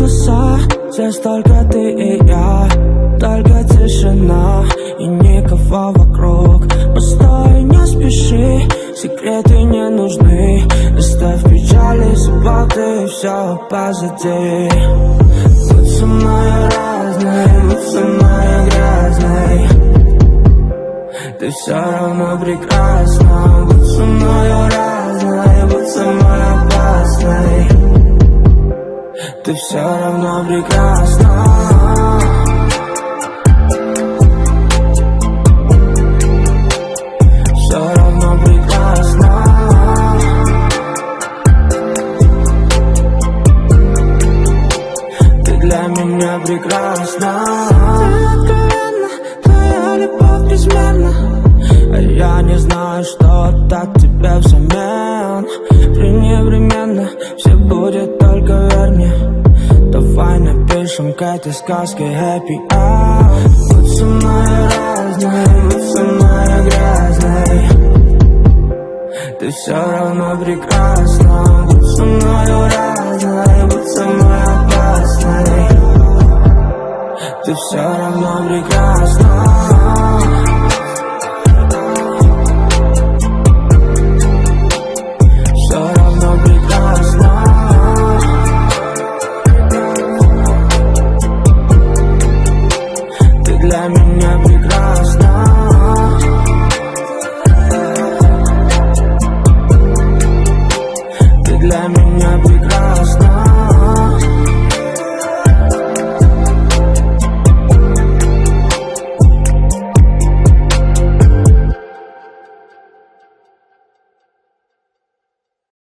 голоса, здесь только ты и я. Только тишина и никого вокруг. Постой, не спеши, секреты не нужны. Оставь печали, заботы, все позади. Будь со мной разной, будь со мной грязной, ты все равно прекрасна. Будь со мной разной, будь со мной опасной, ты все равно прекрасна. Все равно прекрасна. Ты для меня прекрасна. Ты откровенна, твоя любовь безмерна, а я не знаю, что отдать тебе взамен. Пренебреженно все будет только вернее. Давай напишем к этой сказке happy hour. Будь со мной разной, будь со мной грязной, ты все равно прекрасна. Будь со мной разной, будь со мной опасной, ты все равно прекрасна.